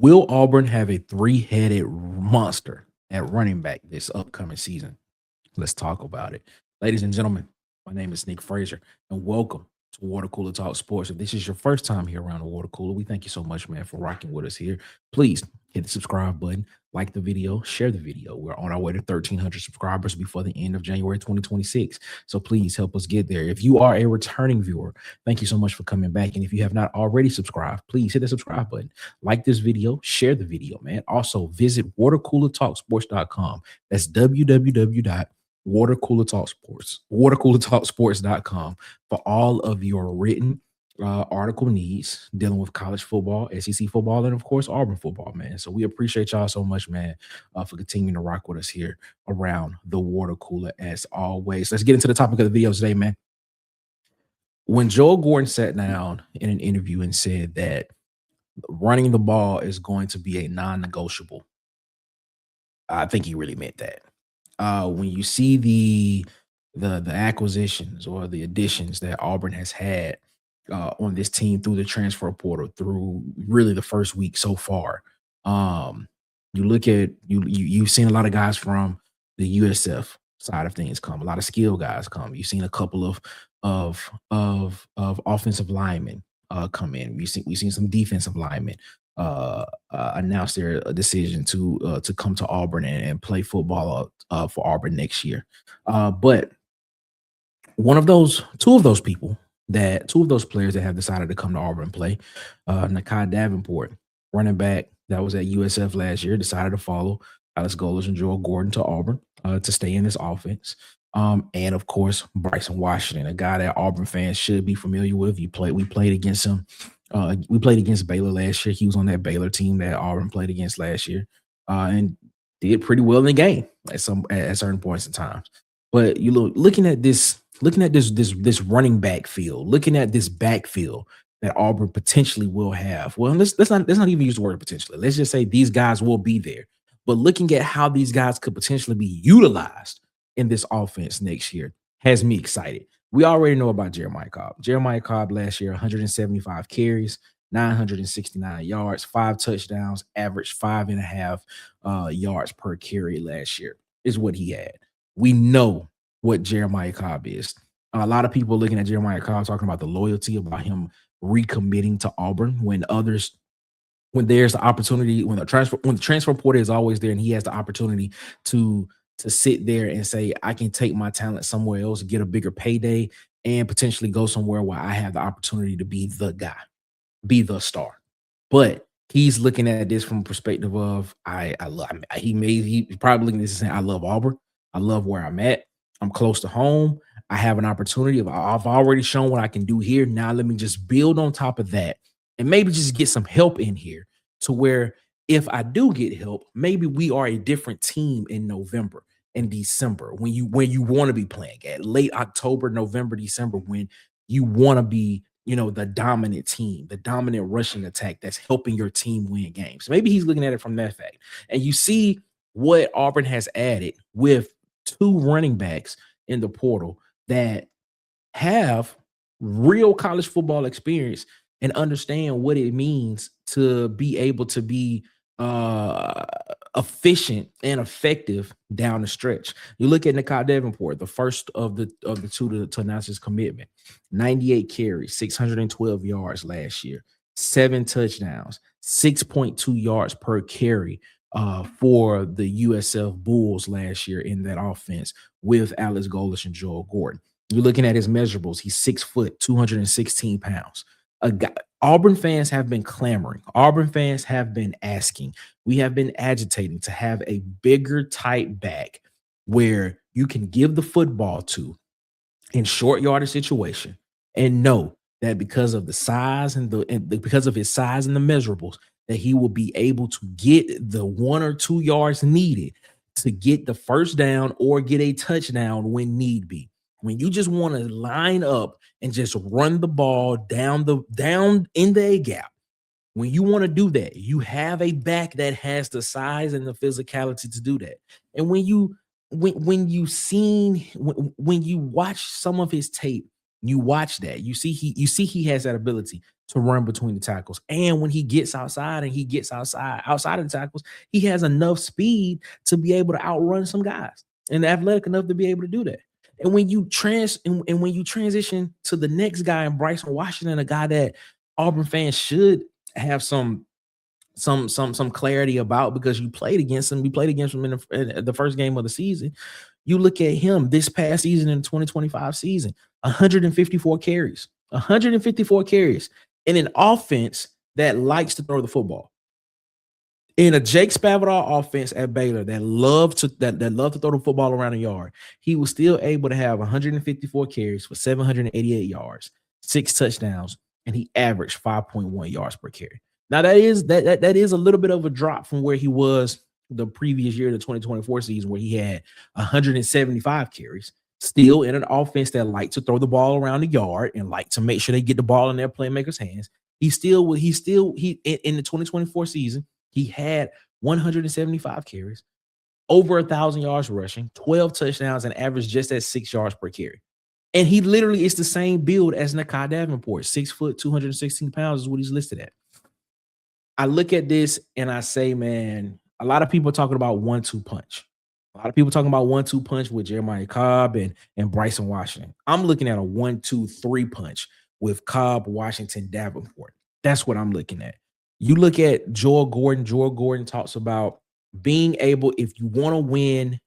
Will Auburn have a three-headed monster at running back this upcoming season? Let's talk about it. Ladies and gentlemen, my name is Nick Frazier, and welcome to Water Cooler Talk Sports. If this is your first time here around the Water Cooler, we thank you so much, man, for rocking with us here. Please hit the subscribe button, like the video, share the video. We're on our way to 1,300 subscribers before the end of January 2026. So please help us get there. If you are a returning viewer, thank you so much for coming back. And if you have not already subscribed, please hit the subscribe button, like this video, share the video, man. Also, visit watercoolertalksports.com. That's watercoolertalksports.com for all of your written article needs dealing with college football, SEC football, and of course Auburn football, man. So we appreciate y'all so much, man, for continuing to rock with us here around the water cooler as always. Let's get into the topic of the video today, man. When Joel Gordon sat down in an interview and said that running the ball is going to be a non-negotiable, I think he really meant that. When you see the acquisitions or the additions that Auburn has had on this team through the transfer portal through really the first week so far, you look at you've seen a lot of guys from the USF side of things come, a lot of skill guys come. You've seen a couple of offensive linemen come in. We've seen some defensive linemen announce their decision to come to Auburn and play football for Auburn next year. But two of those players that have decided to come to Auburn and play, Nykahi Davenport, running back that was at USF last year, decided to follow Alex Golesh and Joel Gordon to Auburn to stay in this offense. And of course, Bryson Washington, a guy that Auburn fans should be familiar with. We played against him. We played against Baylor last year. He was on that Baylor team that Auburn played against last year, and did pretty well in the game at certain points in times. But you looking at this running back field, looking at this backfield that Auburn potentially will have. Well, let's not even use the word potentially. Let's just say these guys will be there. But looking at how these guys could potentially be utilized in this offense next year has me excited. We already know about Jeremiah Cobb. Jeremiah Cobb last year, 175 carries, 969 yards, 5 touchdowns, averaged 5.5 yards per carry last year is what he had. We know what Jeremiah Cobb is. A lot of people looking at Jeremiah Cobb talking about the loyalty, about him recommitting to Auburn when there's the opportunity, when the transfer portal is always there and he has the opportunity to sit there and say, I can take my talent somewhere else, get a bigger payday, and potentially go somewhere where I have the opportunity to be the guy, be the star. But he's looking at this from a perspective of he's probably looking at this and saying, I love Auburn. I love where I'm at. I'm close to home. I have an opportunity. I've already shown what I can do here. Now let me just build on top of that and maybe just get some help in here to where if I do get help, maybe we are a different team in November and December when you want to be playing at late October, November, December, when you want to be, the dominant team, the dominant rushing attack that's helping your team win games. Maybe he's looking at it from that fact. And you see what Auburn has added with 2 running backs in the portal that have real college football experience and understand what it means to be able to be efficient and effective down the stretch. You look at Nykahi Davenport, the first of the two to announce his commitment. 98 carries, 612 yards last year, 7 touchdowns, 6.2 yards per carry for the USF Bulls last year in that offense with Alex Golesh and Joel Gordon. You're looking at his measurables. He's 6 foot, 216 pounds. Auburn fans have been clamoring. Auburn fans have been asking. We have been agitating to have a bigger type back where you can give the football to in short yardage situation and know that because of the size because of his size and the measurables, that he will be able to get the 1 or 2 yards needed to get the first down or get a touchdown when need be. When you just want to line up and just run the ball down in the A gap, when you want to do that, you have a back that has the size and the physicality to do that. And when you watch some of his tape, you watch that, you see he has that ability to run between the tackles. And when he gets outside and he gets outside of the tackles, he has enough speed to be able to outrun some guys and athletic enough to be able to do that. And when you when you transition to the next guy in Bryson Washington, a guy that Auburn fans should have some clarity about because you played against him. You played against him in the first game of the season. You look at him this past season in the 2025 season, 154 carries, 154 carries in an offense that likes to throw the football. In a Jake Spavital offense at Baylor that loved to throw the football around the yard, he was still able to have 154 carries for 788 yards, 6 touchdowns, and he averaged 5.1 yards per carry. Now that is a little bit of a drop from where he was the previous year, the 2024 season, where he had 175 carries. Still in an offense that liked to throw the ball around the yard and like to make sure they get the ball in their playmakers' hands. He in the 2024 season, he had 175 carries, over 1,000 yards rushing, 12 touchdowns, and averaged just at 6 yards per carry. And he literally is the same build as Nykahi Davenport, 6 foot, 216 pounds is what he's listed at. I look at this and I say, man, a lot of people are talking about 1-2 punch. A lot of people talking about 1-2 punch with Jeremiah Cobb and Bryson Washington. I'm looking at a 1-2-3 punch with Cobb, Washington, Davenport. That's what I'm looking at. You look at Joel Gordon. Joel Gordon talks about being able, if you want to win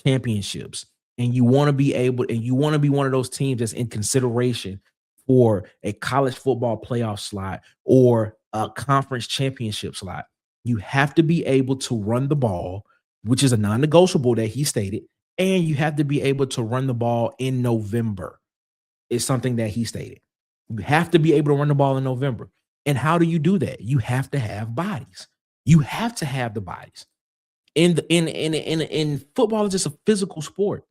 championships and you want to be able, and you want to be one of those teams that's in consideration for a college football playoff slot or a conference championship slot, you have to be able to run the ball, which is a non-negotiable that he stated, and you have to be able to run the ball in November. It's something that he stated. You have to be able to run the ball in November. And how do you do that? You have to have bodies. You have to have the bodies. In football, it's just a physical sport.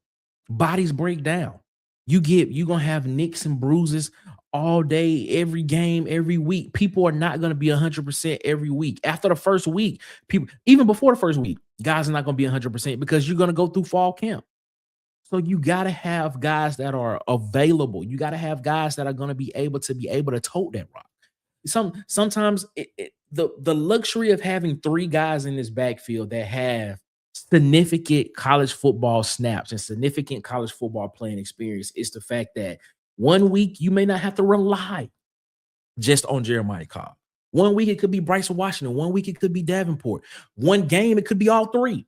Bodies break down. You're gonna have nicks and bruises all day, every game, every week. People are not gonna be 100% every week. After the first week, people, even before the first week, guys are not gonna be 100% because you're gonna go through fall camp. So you gotta have guys that are available. You gotta have guys that are gonna be able to tote that rock. Sometimes the luxury of having 3 guys in this backfield that have significant college football snaps and significant college football playing experience is the fact that 1 week you may not have to rely just on Jeremiah Cobb. 1 week it could be Bryson Washington. 1 week it could be Davenport. 1 game it could be all 3.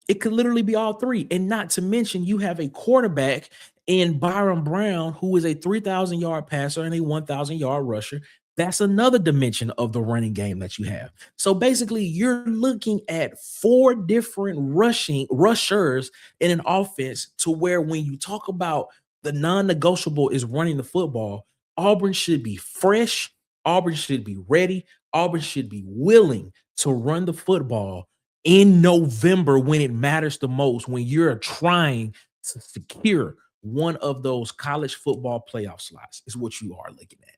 It could literally be all 3. And not to mention, you have a quarterback in Byron Brown, who is a 3,000 yard passer and a 1,000 yard rusher. That's another dimension of the running game that you have. So basically, you're looking at 4 different rushers in an offense to where when you talk about the non-negotiable is running the football, Auburn should be fresh. Auburn should be ready. Auburn should be willing to run the football in November when it matters the most, when you're trying to secure one of those college football playoff slots, is what you are looking at.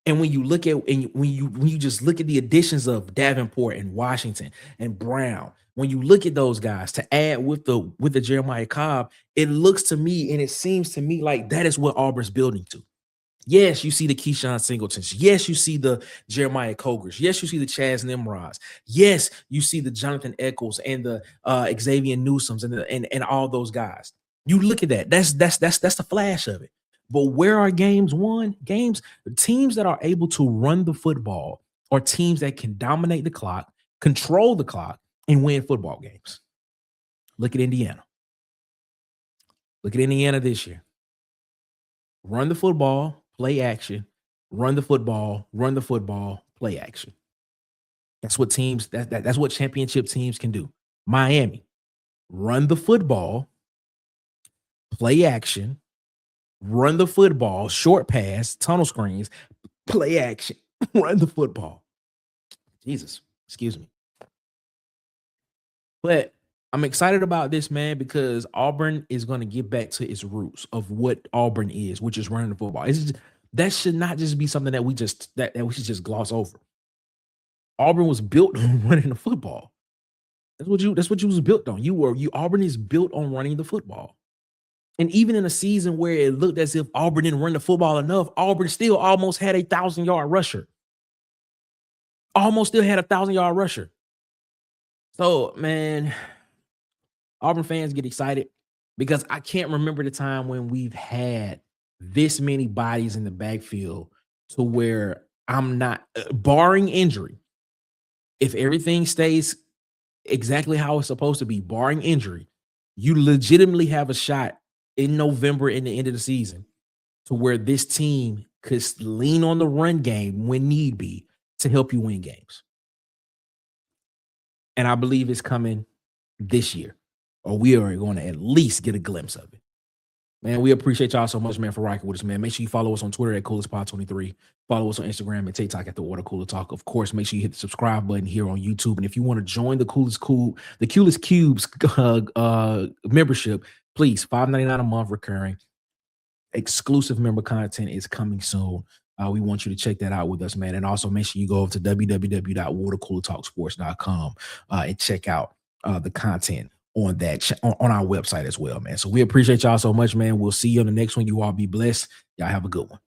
And when you look at when you just look at the additions of Davenport and Washington and Brown, when you look at those guys to add with the Jeremiah Cobb, it looks to me and it seems to me like that is what Auburn's building to. Yes, you see the Keyshawn Singletons. Yes, you see the Jeremiah Cogers. Yes, you see the Chaz Nimrods. Yes, you see the Jonathan Eccles and the Xavier Newsomes and all those guys. You look at that. That's the flash of it. But where are games won? Teams that are able to run the football are teams that can dominate the clock, control the clock, and win football games. Look at Indiana. Look at Indiana this year. Run the football, play action, run the football, play action. That's what that's what championship teams can do. Miami, run the football, play action, run the football, short pass, tunnel screens, play action, run the football. Jesus, excuse me. But I'm excited about this, man, because Auburn is going to get back to its roots of what Auburn is, which is running the football. That should not just be something that we should just gloss over. Auburn was built on running the football. That's what you was built on. Auburn is built on running the football. And even in a season where it looked as if Auburn didn't run the football enough, Auburn still almost had a 1,000-yard rusher. Almost still had a 1,000-yard rusher. So, man, Auburn fans get excited because I can't remember the time when we've had this many bodies in the backfield to where I'm not, barring injury, if everything stays exactly how it's supposed to be, barring injury, you legitimately have a shot in November in the end of the season to where this team could lean on the run game when need be to help you win games. And I believe it's coming this year, or we are going to at least get a glimpse of it. Man, we appreciate y'all so much, man, for rocking with us, man. Make sure you follow us on Twitter at CoolestPod23. Follow us on Instagram and TikTok at The Water Cooler Talk. Of course, make sure you hit the subscribe button here on YouTube. And if you want to join the Coolest Cubes membership, please, $5.99 a month recurring. Exclusive member content is coming soon. We want you to check that out with us, man. And also make sure you go over to www.watercoolertalksports.com and check out the content on that on our website as well, man. So we appreciate y'all so much, man. We'll see you on the next one. You all be blessed. Y'all have a good one.